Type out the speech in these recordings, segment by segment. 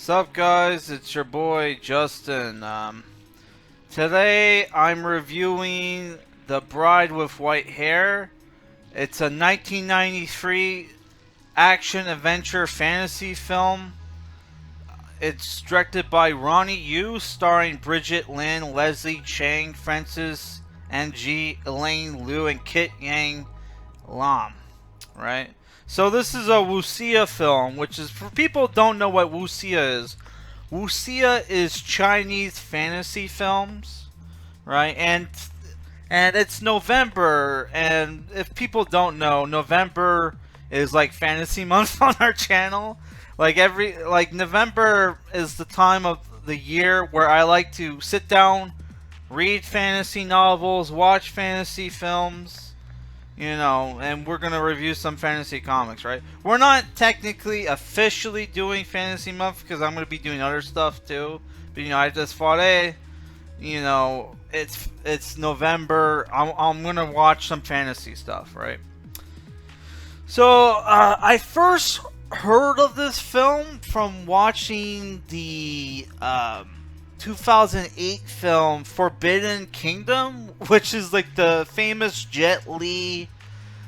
Sup guys, it's your boy Justin. Today I'm reviewing The Bride with White Hair. It's a 1993 action adventure fantasy film. It's directed by Ronny Yu, starring Bridgitte Lin, Leslie Cheung, Francis Ng, Elaine Liu, and Kit Yang Lam. Right? So this is a Wuxia film, which is, for people who don't know what Wuxia is, Wuxia is Chinese fantasy films, right? And it's November, and if people don't know, November is like fantasy month on our channel. Like November is the time of the year where I like to sit down, read fantasy novels, watch fantasy films, and we're going to review some fantasy comics, right? We're not technically officially doing Fantasy Month because I'm going to be doing other stuff too. But, I just thought, hey, it's November. I'm going to watch some fantasy stuff, right? So, I first heard of this film from watching the 2008 film Forbidden Kingdom, which is like the famous Jet Li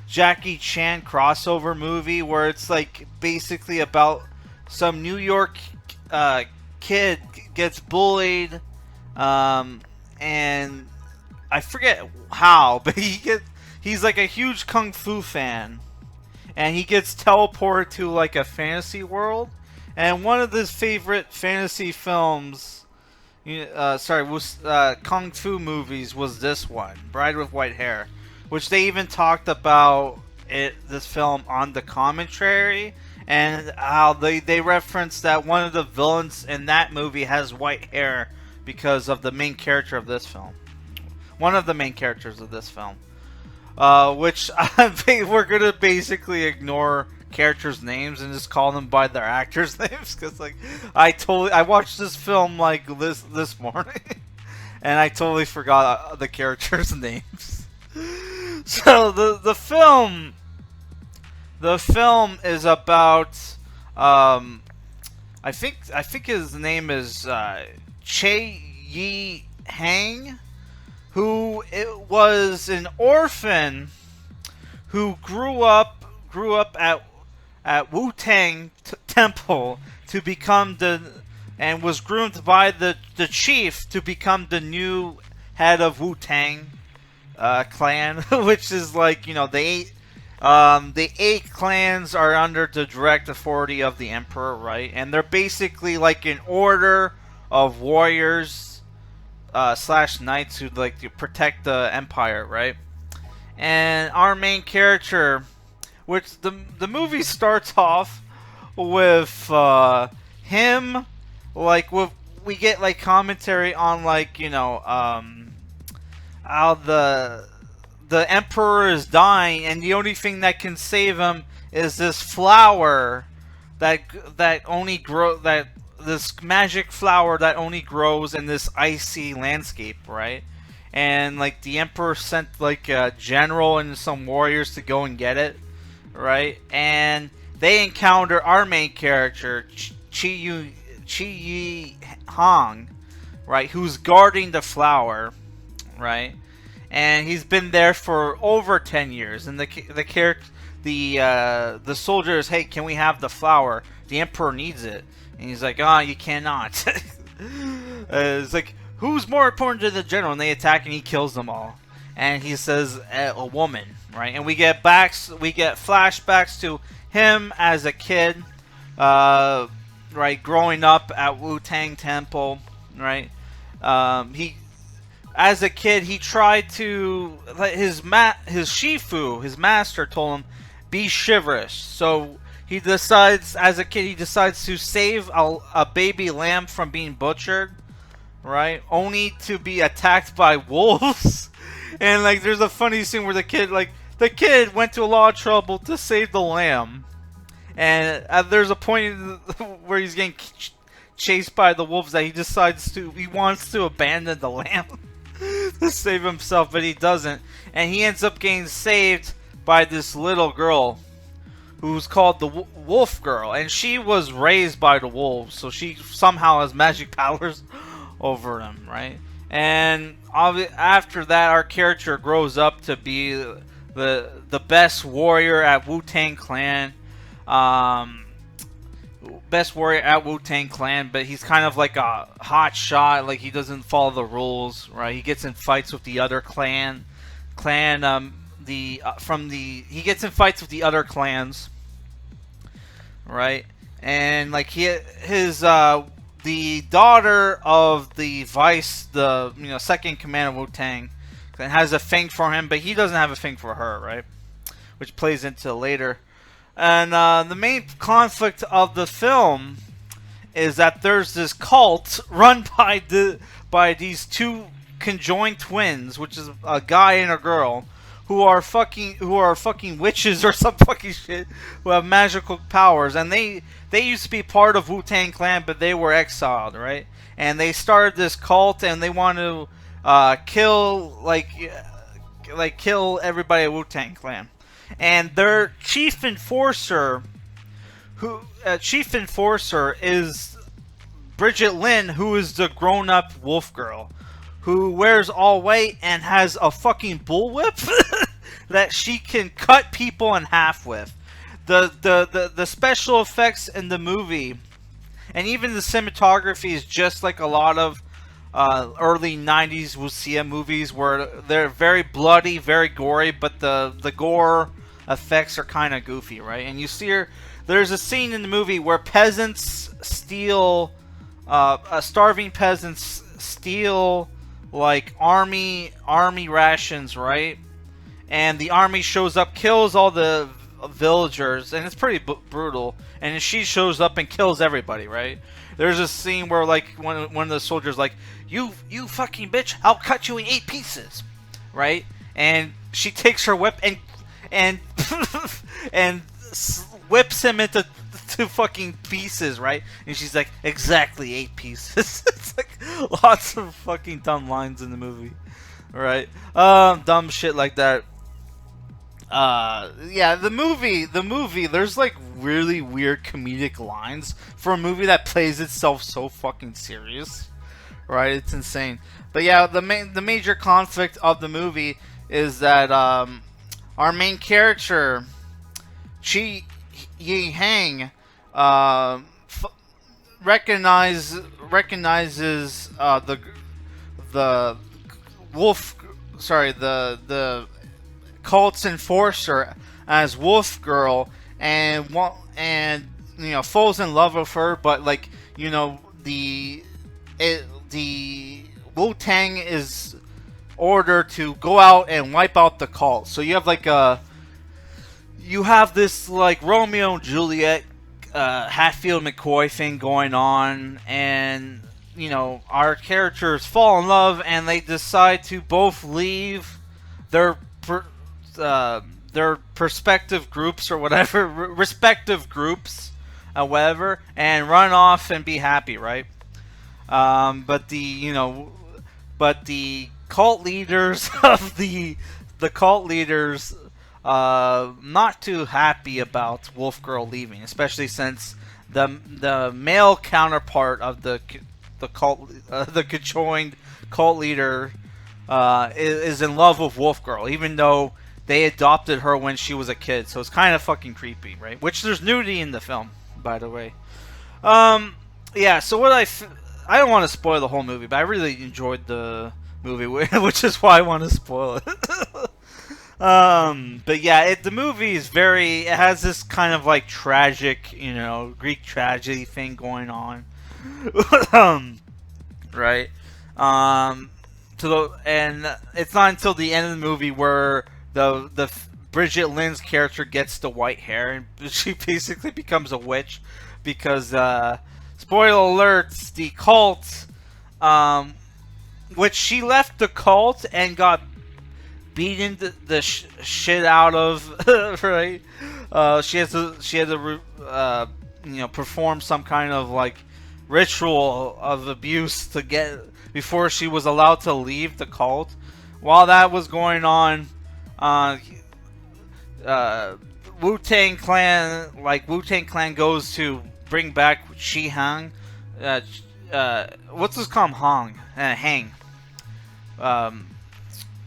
Jackie Chan crossover movie where it's like basically about some New York kid gets bullied, and I forget how, but he's like a huge kung fu fan, and he gets teleported to like a fantasy world, and one of his favorite fantasy films, kung fu movies, was this one, Bride with White Hair, which they even talked about this film on the commentary, and how they referenced that one of the villains in that movie has white hair because of the main character of this film. One of the main characters of this film. Which we're going to basically ignore characters' names and just call them by their actors' names, because I watched this film like this morning and I totally forgot the characters' names. So the film is about I think his name is Che Yi Hang, who was an orphan who grew up at Wu-Tang Temple to become and was groomed by the chief to become the new head of Wu-Tang clan, which is like, the eight clans are under the direct authority of the emperor, right? And they're basically like an order of warriors slash knights who like to protect the empire, right? And our main character, which the movie starts off with him, like we get like commentary on like how the emperor is dying, and the only thing that can save him is this flower this magic flower that only grows in this icy landscape, right? And like the emperor sent like a general and some warriors to go and get it, right? And they encounter our main character, Chi Yi Hong, right, who's guarding the flower, right? And he's been there for over 10 years. And the soldiers, hey, can we have the flower? The emperor needs it. And he's like, you cannot. It's like, who's more important to the general? And they attack, and he kills them all. And he says, a woman, right? And we get flashbacks to him as a kid, right, growing up at Wu-Tang Temple, right? As a kid, he tried to, his shifu, his master, told him, be chivalrous. So he decides, as a kid, to save a baby lamb from being butchered, right? Only to be attacked by wolves. And like, there's a funny scene where the kid went to a lot of trouble to save the lamb, and there's a point where he's getting chased by the wolves that he wants to abandon the lamb to save himself, but he doesn't, and he ends up getting saved by this little girl who's called the Wolf Girl, and she was raised by the wolves, so she somehow has magic powers over them, right? And after that, our character grows up to be the best warrior at Wu-Tang Clan. Best warrior at Wu-Tang Clan, but he's kind of like a hot shot, like he doesn't follow the rules, right? He gets in fights with the other he gets in fights with the other clans, right? And like the daughter of the vice, the second in command of Wu-Tang, has a thing for him, but he doesn't have a thing for her, right? Which plays into later. And the main conflict of the film is that there's this cult run by these two conjoined twins, which is a guy and a girl, who are fucking witches or some fucking shit, who have magical powers, and they used to be part of Wu-Tang Clan, but they were exiled, right? And they started this cult, and they want to kill everybody at Wu-Tang Clan. And their chief enforcer is Bridgitte Lin, who is the grown-up wolf girl, who wears all white and has a fucking bullwhip that she can cut people in half with. The special effects in the movie, and even the cinematography, is just like a lot of early 90s Wuxia movies, where they're very bloody, very gory, but the gore effects are kind of goofy, right? And you see there's a scene in the movie where peasants steal, starving peasants steal like army rations, right? And the army shows up, kills all the villagers, and it's pretty brutal. And she shows up and kills everybody, right? There's a scene where like one of the soldiers like, you fucking bitch, I'll cut you in 8 pieces, right? And she takes her whip and and whips him into fucking pieces, right? And she's like, exactly 8 pieces. It's like lots of fucking dumb lines in the movie, right? Dumb shit like that. Yeah, the movie, there's like really weird comedic lines for a movie that plays itself so fucking serious, right? It's insane. But yeah, the major conflict of the movie is that our main character, Chi Yi Hang, recognizes the wolf, sorry, the cult's enforcer as Wolf Girl, and falls in love with her, but like the Wu-Tang is ordered to go out and wipe out the cult. So you have this like Romeo and Juliet, Hatfield McCoy thing going on, and our characters fall in love, and they decide to both leave their perspective groups or whatever, respective groups, whatever, and run off and be happy, right? But the cult leaders of the cult leaders, not too happy about Wolf Girl leaving, especially since the male counterpart of the cult, the conjoined cult leader, is in love with Wolf Girl, even though they adopted her when she was a kid. So it's kind of fucking creepy, right? Which there's nudity in the film, by the way. Yeah. So what I don't want to spoil the whole movie, but I really enjoyed the movie, which is why I want to spoil it. But yeah, the movie is it has this kind of like tragic, Greek tragedy thing going on. Right. And it's not until the end of the movie where the Bridgitte Lin's character gets the white hair, and she basically becomes a witch because, spoiler alerts, the cult, which she left the cult and got beaten the shit out of, right? She had to perform some kind of like ritual of abuse before she was allowed to leave the cult. While that was going on, Wu-Tang Clan, Wu-Tang Clan goes to bring back Shi Hang. What's this called? Hang. Um,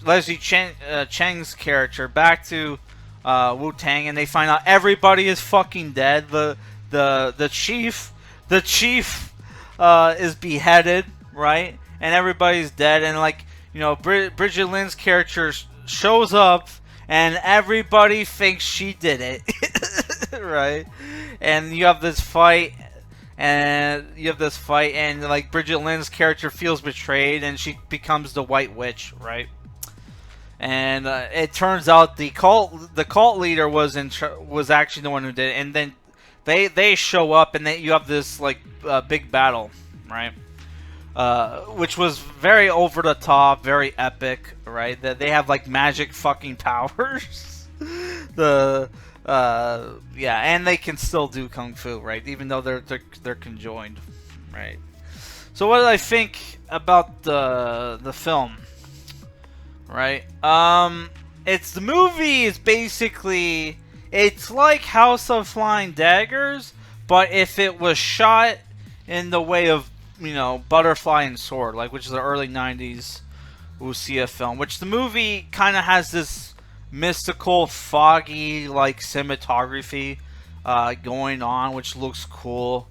Leslie Cheng's character back to Wu-Tang, and they find out everybody is fucking dead. The chief is beheaded, right? And everybody's dead, and Bridgitte Lynn's character shows up, and everybody thinks she did it, right? And you have this fight, and Bridgitte Lynn's character feels betrayed, and she becomes the White Witch, right? And it turns out the cult leader was actually the one who did it, and then they show up, and you have this big battle, right? Which was very over the top, very epic, right? That they have magic fucking powers. And they can still do kung fu, right? Even though they're conjoined, right? So what did I think about the film? Right? The movie is basically, it's like House of Flying Daggers, but if it was shot in the way of, Butterfly and Sword, which is the early 90s Wuxia film, which the movie kind of has this mystical, foggy, cinematography going on, which looks cool.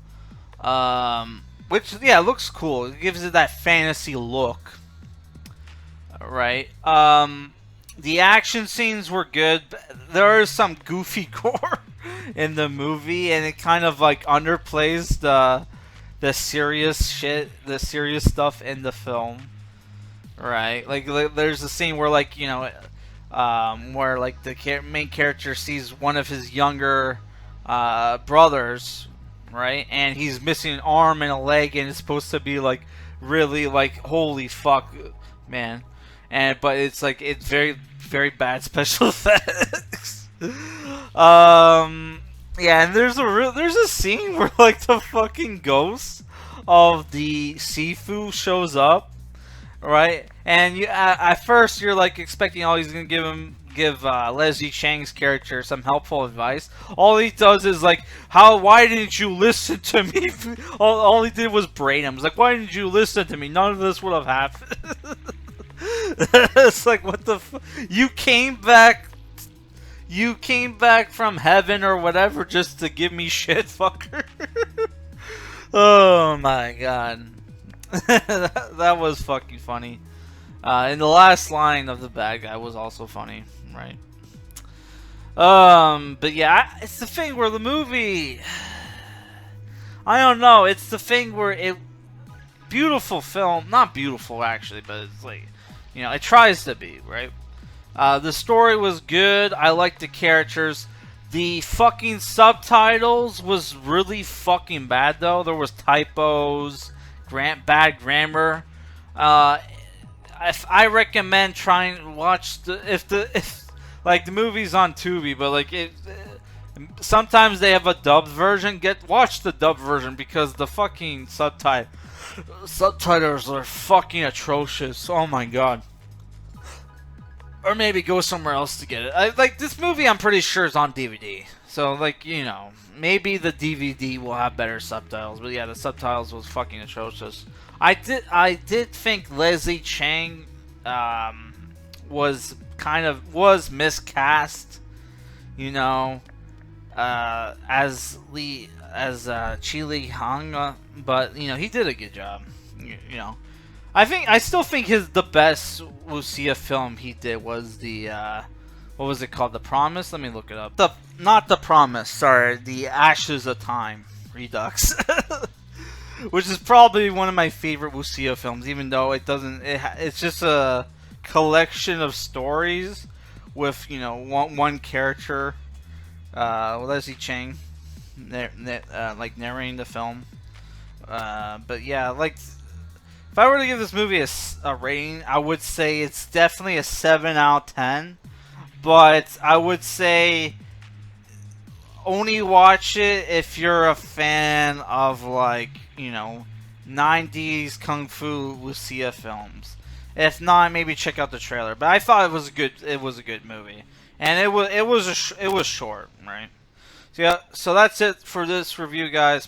It looks cool. It gives it that fantasy look. Right. The action scenes were good. There is some goofy gore in the movie, and it kind of underplays the serious shit, the serious stuff in the film. Right. There's a scene where where the main character sees one of his younger brothers, right, and he's missing an arm and a leg, and it's supposed to be really holy fuck, man. But it's it's very, very bad special effects. Yeah, and there's a scene where the fucking ghost of the Sifu shows up, right? And at first you're expecting, he's gonna give Leslie Cheung's character some helpful advice. All he does is why didn't you listen to me? all he did was brain him. It's why didn't you listen to me? None of this would have happened. It's what the you came back from heaven or whatever just to give me shit, fucker. Oh my god. that was fucking funny. And the last line of the bad guy was also funny, right? But yeah, it's the thing where the movie, I don't know, it's the thing where beautiful film, not beautiful actually, but it's it tries to be, right? The story was good. I liked the characters. The fucking subtitles was really fucking bad though. There was typos, bad grammar. If I recommend trying to watch if the movie's on Tubi, but sometimes they have a dubbed version. Watch the dubbed version because the fucking subtitles are fucking atrocious. Oh my god. Or maybe go somewhere else to get it. This movie, I'm pretty sure is on DVD. So maybe the DVD will have better subtitles. But yeah, the subtitles was fucking atrocious. I did think Leslie Cheung was miscast. As Chili Hang, but he did a good job. I still think the best Wuxia film he did was the what was it called? The Promise? Let me look it up. Not The Promise, sorry, The Ashes of Time Redux. Which is probably one of my favorite Wuxia films, even though it's just a collection of stories with one character, Leslie Cheung, narrating the film. But yeah, if I were to give this movie a rating, I would say it's definitely a 7 out of 10. But I would say only watch it if you're a fan of 90s Kung Fu Wuxia films. If not, maybe check out the trailer. But I thought it was a good movie. and it was short, right? So yeah, so that's it for this review, guys.